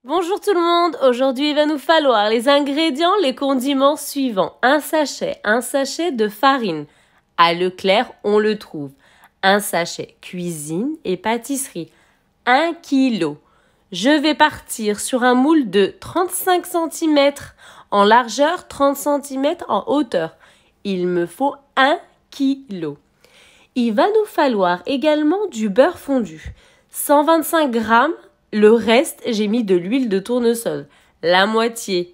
Bonjour tout le monde, aujourd'hui il va nous falloir les ingrédients, les condiments suivants. Un sachet de farine. À Leclerc, on le trouve. Un sachet cuisine et pâtisserie. 1 kg. Je vais partir sur un moule de 35 cm en largeur, 30 cm en hauteur. Il me faut 1 kg. Il va nous falloir également du beurre fondu. 125 g. Le reste, j'ai mis de l'huile de tournesol. La moitié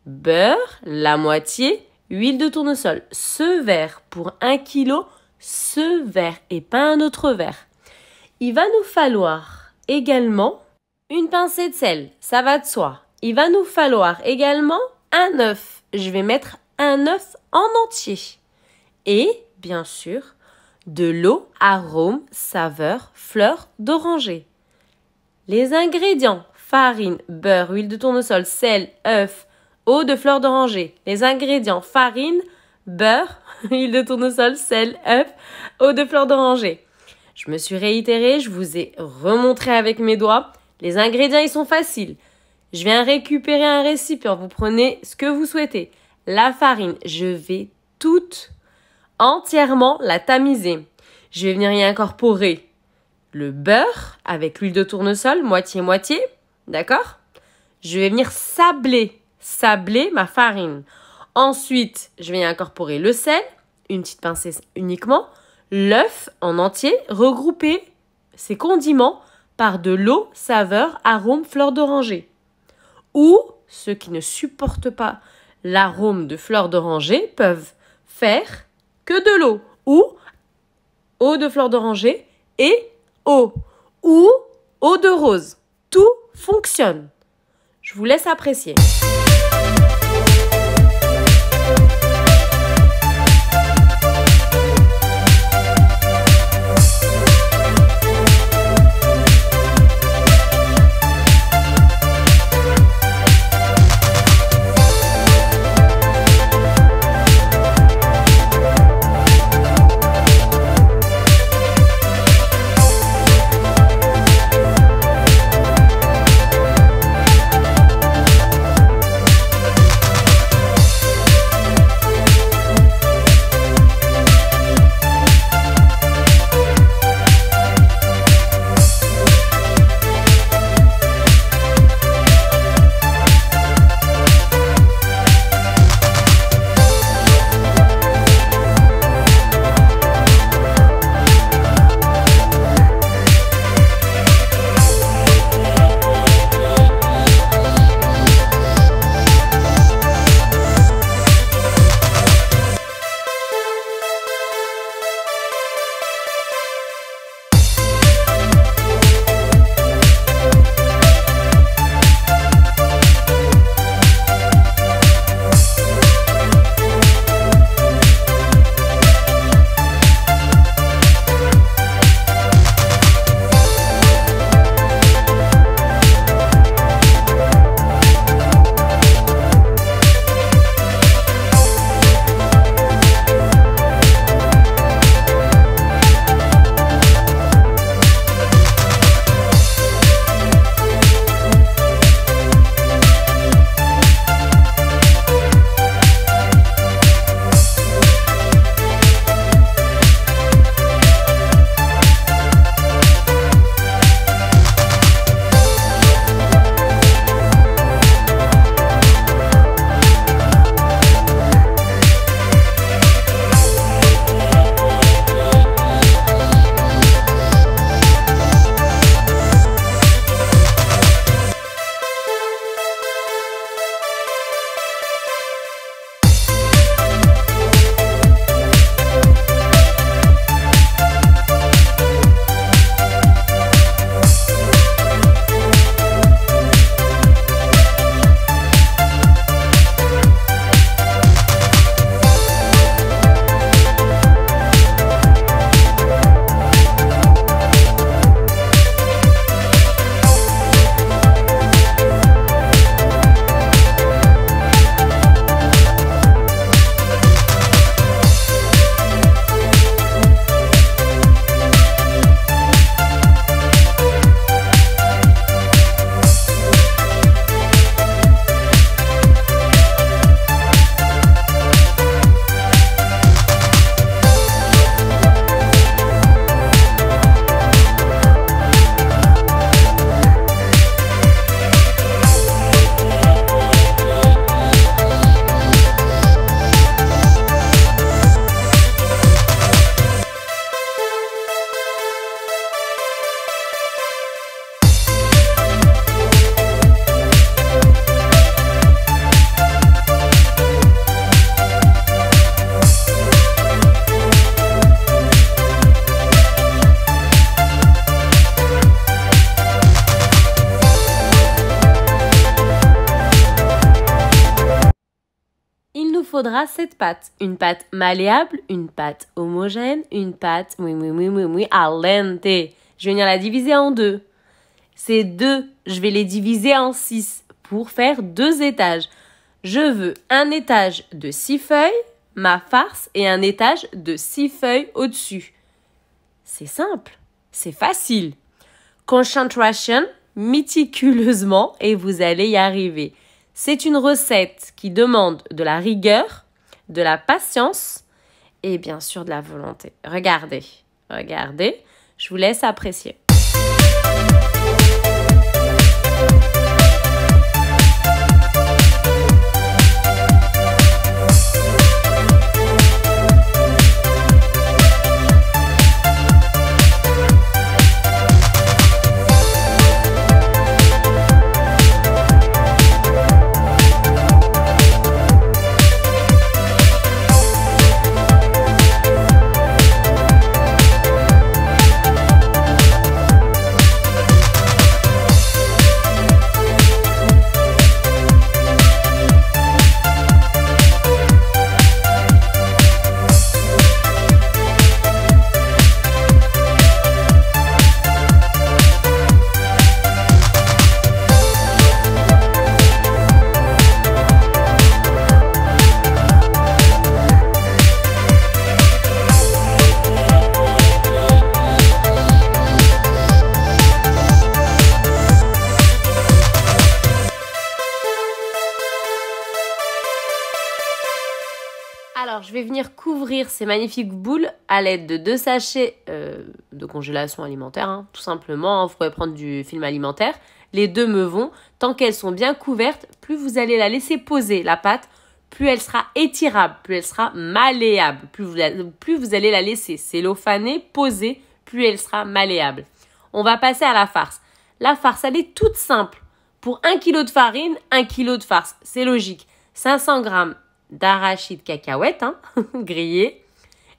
beurre, la moitié huile de tournesol. Ce verre pour 1 kg, ce verre et pas un autre verre. Il va nous falloir également une pincée de sel, ça va de soi. Il va nous falloir également un œuf. Je vais mettre un œuf en entier. Et, bien sûr, de l'eau, arôme, saveur, fleur d'oranger. Les ingrédients, farine, beurre, huile de tournesol, sel, œuf, eau de fleur d'oranger. Les ingrédients, farine, beurre, huile de tournesol, sel, œuf, eau de fleur d'oranger. Je me suis réitérée, je vous ai remontré avec mes doigts. Les ingrédients, ils sont faciles. Je viens récupérer un récipient, vous prenez ce que vous souhaitez. La farine, je vais toute entièrement la tamiser. Je vais venir y incorporer le beurre avec l'huile de tournesol, moitié-moitié, d'accord? Je vais venir sabler ma farine. Ensuite, je vais y incorporer le sel, une petite pincée uniquement, l'œuf en entier, regrouper ces condiments par de l'eau, saveur, arôme, fleur d'oranger. Ou, ceux qui ne supportent pas l'arôme de fleur d'oranger peuvent faire que de l'eau ou eau de fleur d'oranger et eau ou eau de rose. Tout fonctionne. Je vous laisse apprécier. faudra cette pâte. Une pâte malléable, une pâte homogène, une pâte al dente. Je vais venir la diviser en 2. Ces 2, je vais les diviser en 6 pour faire 2 étages. Je veux un étage de 6 feuilles, ma farce, et un étage de 6 feuilles au-dessus. C'est simple, c'est facile. Concentration, méticuleusement, et vous allez y arriver. C'est une recette qui demande de la rigueur, de la patience et bien sûr de la volonté. Regardez, je vous laisse apprécier. Alors, je vais venir couvrir ces magnifiques boules à l'aide de 2 sachets de congélation alimentaire. Tout simplement, vous pouvez prendre du film alimentaire. Les 2 me vont. Tant qu'elles sont bien couvertes, plus vous allez la laisser poser, la pâte, plus elle sera étirable, plus elle sera malléable. Plus vous allez la laisser cellophanée, poser, plus elle sera malléable. On va passer à la farce. La farce, elle est toute simple. Pour 1 kg de farine, 1 kg de farce. C'est logique. 500 g d'arachides cacahuètes, grillées.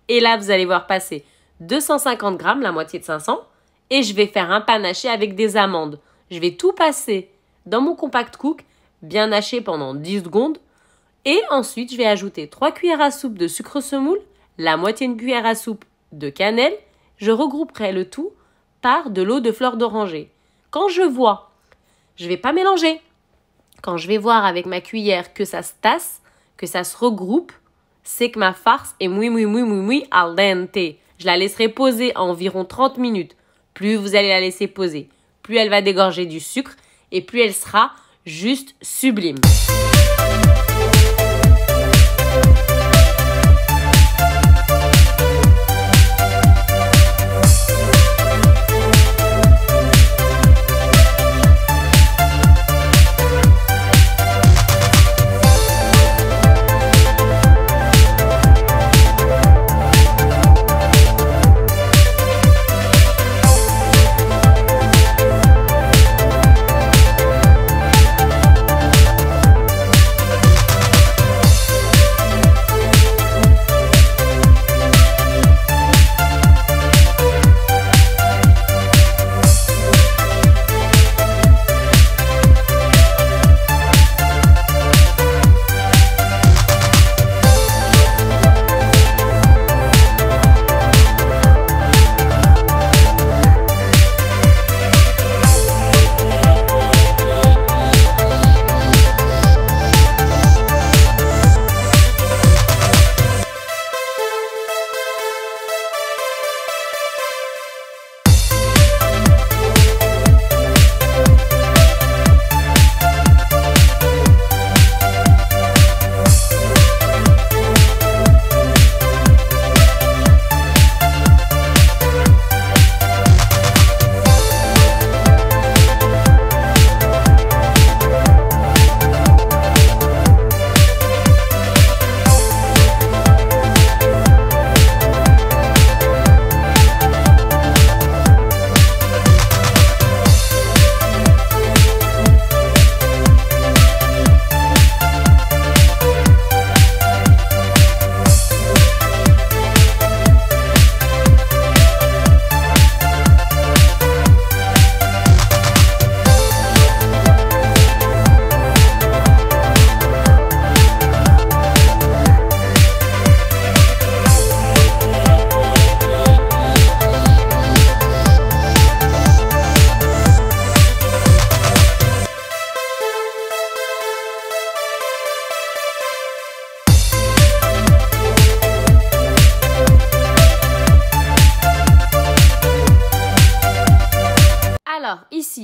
Et là, vous allez voir passer 250 g, la moitié de 500. Et je vais faire un panaché avec des amandes. Je vais tout passer dans mon compact cook, bien haché pendant 10 secondes. Et ensuite, je vais ajouter 3 cuillères à soupe de sucre semoule, la moitié d'une cuillère à soupe de cannelle. Je regrouperai le tout par de l'eau de fleur d'oranger. Quand je vois, je ne vais pas mélanger. Quand je vais voir avec ma cuillère que ça se tasse, que ça se regroupe, c'est que ma farce est al dente. Je la laisserai poser environ 30 minutes. Plus vous allez la laisser poser, plus elle va dégorger du sucre et plus elle sera juste sublime.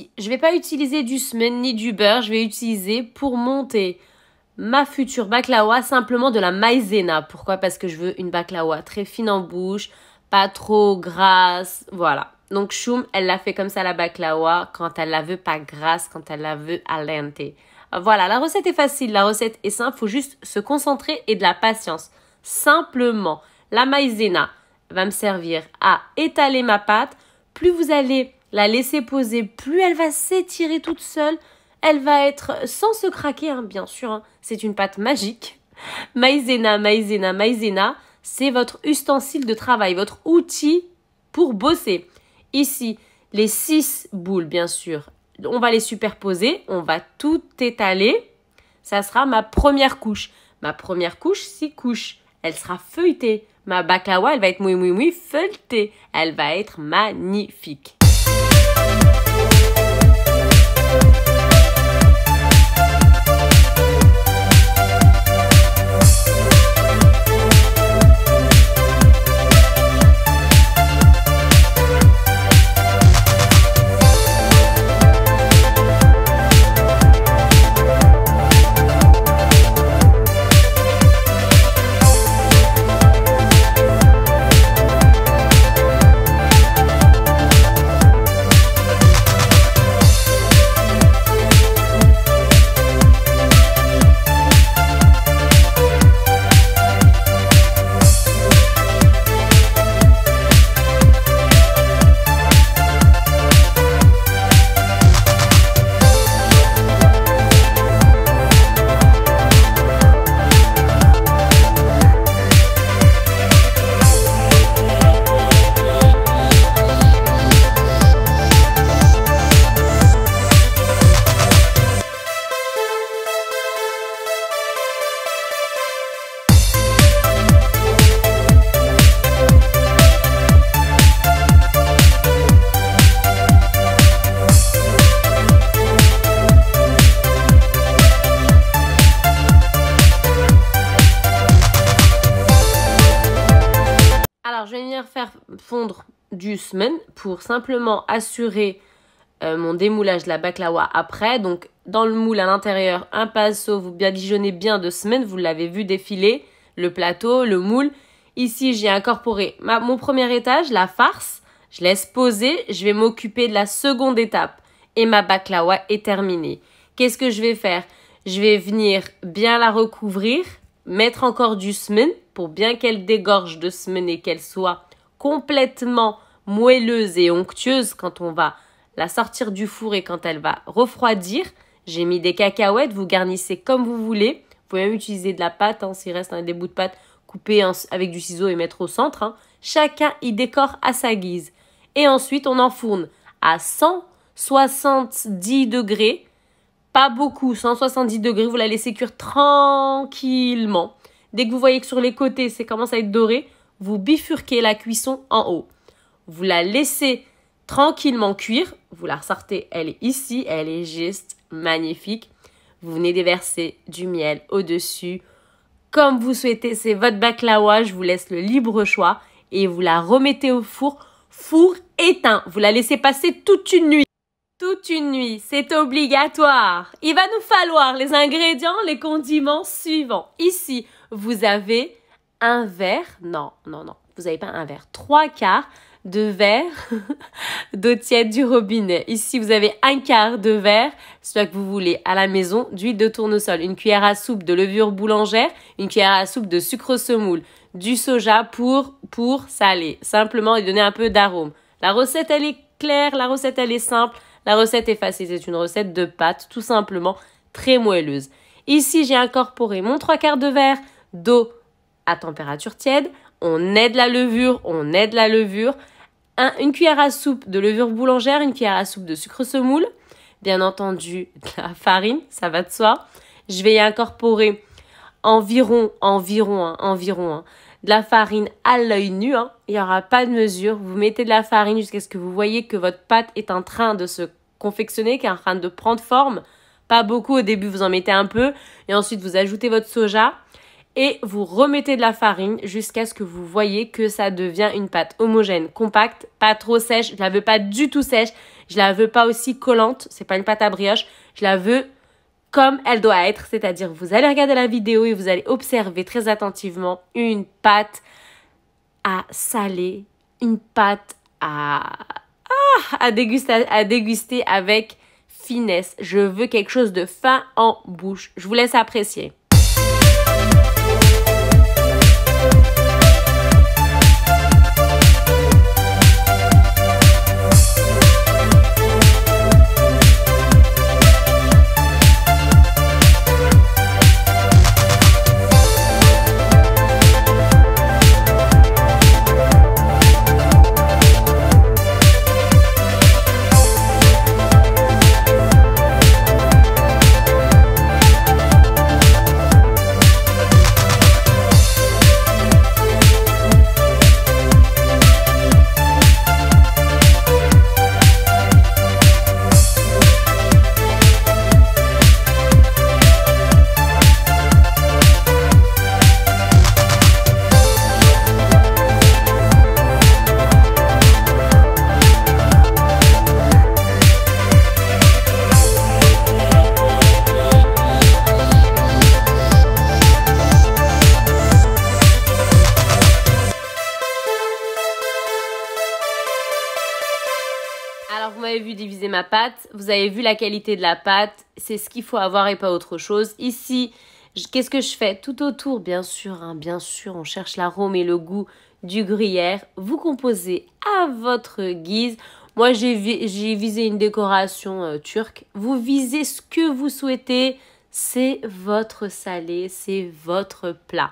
Ici, je ne vais pas utiliser du semen ni du beurre. Je vais utiliser pour monter ma future baklawa simplement de la maïzena. Pourquoi? Parce que je veux une baklawa très fine en bouche, pas trop grasse. Voilà. Donc Choum, elle l'a fait comme ça la baklawa quand elle la veut pas grasse, quand elle la veut al dente. Voilà, la recette est facile, la recette est simple. Il faut juste se concentrer et de la patience. Simplement, la maïzena va me servir à étaler ma pâte. Plus vous allez la laisser poser, plus elle va s'étirer toute seule. Elle va être sans se craquer, hein, bien sûr. Hein. C'est une pâte magique. Maïzena, maïzena, maïzena, c'est votre ustensile de travail, votre outil pour bosser. Ici, les 6 boules, bien sûr, on va les superposer. On va tout étaler. Ça sera ma première couche. Ma première couche, 6 couches. Elle sera feuilletée. Ma baklawa, elle va être moui feuilletée. Elle va être magnifique. Alors, je vais venir faire fondre du semen pour simplement assurer mon démoulage de la baklawa après. Donc, dans le moule à l'intérieur, un pinceau, vous badigeonnez bien de semen. Vous l'avez vu défiler, le plateau, le moule. Ici, j'ai incorporé mon premier étage, la farce. Je laisse poser. Je vais m'occuper de la seconde étape. Et ma baklawa est terminée. Qu'est-ce que je vais faire? Je vais venir bien la recouvrir, mettre encore du semen pour bien qu'elle dégorge de semen et qu'elle soit complètement moelleuse et onctueuse quand on va la sortir du four et quand elle va refroidir. J'ai mis des cacahuètes, vous garnissez comme vous voulez. Vous pouvez même utiliser de la pâte, hein, s'il reste des bouts de pâte coupés avec du ciseau et mettre au centre. Hein. Chacun y décore à sa guise. Et ensuite, on enfourne à 170 degrés. Pas beaucoup, 170 degrés. Vous la laissez cuire tranquillement. Dès que vous voyez que sur les côtés, ça commence à être doré, vous bifurquez la cuisson en haut. Vous la laissez tranquillement cuire. Vous la ressortez, elle est ici, elle est juste magnifique. Vous venez déverser du miel au-dessus. Comme vous souhaitez, c'est votre baklawa. Je vous laisse le libre choix. Et vous la remettez au four. Four éteint. Vous la laissez passer toute une nuit. Toute une nuit, c'est obligatoire. Il va nous falloir les ingrédients, les condiments suivants. Ici, vous avez un verre, non, vous n'avez pas un verre, 3/4 de verre d'eau tiède du robinet. Ici, vous avez 1/4 de verre, soit que vous voulez, à la maison, d'huile de tournesol, une cuillère à soupe de levure boulangère, une cuillère à soupe de sucre semoule, du soja pour saler, simplement et donner un peu d'arôme. La recette, elle est claire, la recette, elle est simple. La recette est facile, c'est une recette de pâte, tout simplement, très moelleuse. Ici, j'ai incorporé mon 3/4 de verre d'eau à température tiède. On aide la levure, une cuillère à soupe de levure boulangère, une cuillère à soupe de sucre semoule. Bien entendu, de la farine, ça va de soi. Je vais y incorporer environ de la farine à l'œil nu. Hein. Il n'y aura pas de mesure. Vous mettez de la farine jusqu'à ce que vous voyez que votre pâte est en train de se confectionner, qui est en train de prendre forme. Pas beaucoup. Au début, vous en mettez un peu. Et ensuite, vous ajoutez votre soja. Et vous remettez de la farine jusqu'à ce que vous voyez que ça devient une pâte homogène, compacte, pas trop sèche. Je ne la veux pas du tout sèche. Je la veux pas aussi collante, c'est pas une pâte à brioche. Je la veux comme elle doit être, c'est-à-dire vous allez regarder la vidéo et vous allez observer très attentivement une pâte à saler, une pâte à déguster avec finesse. Je veux quelque chose de fin en bouche. Je vous laisse apprécier. Alors, vous m'avez vu diviser ma pâte. Vous avez vu la qualité de la pâte. C'est ce qu'il faut avoir et pas autre chose. Ici, qu'est-ce que je fais? Tout autour, bien sûr, bien sûr, on cherche l'arôme et le goût du gruyère. Vous composez à votre guise. Moi, j'ai visé une décoration turque. Vous visez ce que vous souhaitez. C'est votre salé, c'est votre plat.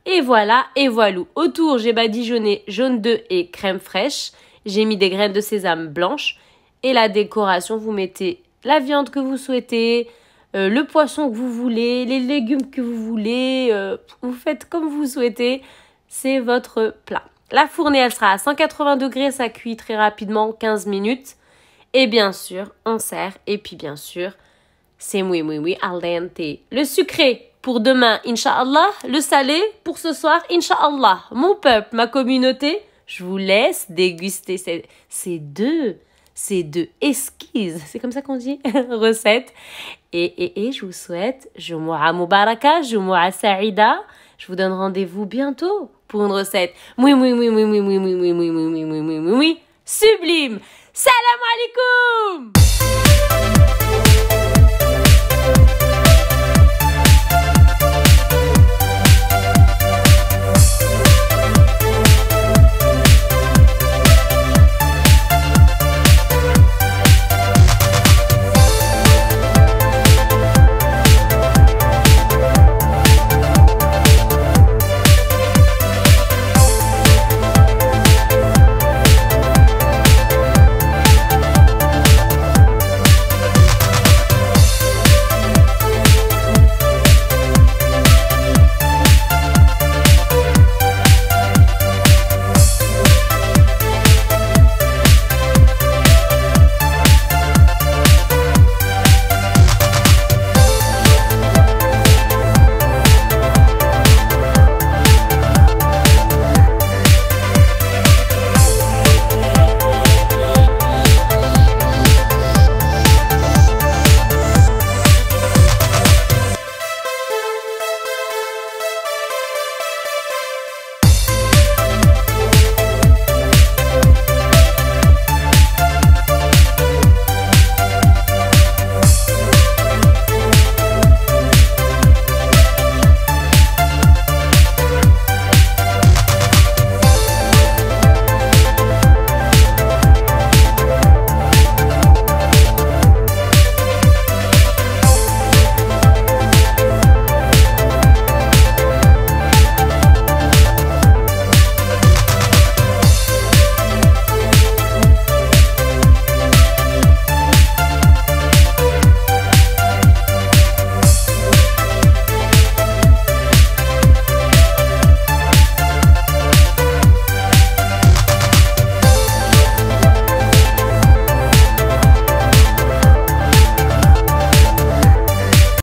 Et voilà, et voilou. Autour, j'ai badigeonné jaune d'œuf et crème fraîche. J'ai mis des graines de sésame blanches. Et la décoration, vous mettez la viande que vous souhaitez, le poisson que vous voulez, les légumes que vous voulez. Vous faites comme vous souhaitez. C'est votre plat. La fournée, elle sera à 180 degrés. Ça cuit très rapidement, 15 minutes. Et bien sûr, on sert. Et puis bien sûr, c'est oui, al dente. Le sucré pour demain, Inch'Allah. Le salé pour ce soir, Inch'Allah. Mon peuple, ma communauté, je vous laisse déguster ces deux esquisses, c'est comme ça qu'on dit, recettes. Et je vous souhaite Jumu'ah Mubaraka, Jumu'ah Saïda. Je vous donne rendez-vous bientôt pour une recette sublime. Salam alaikum.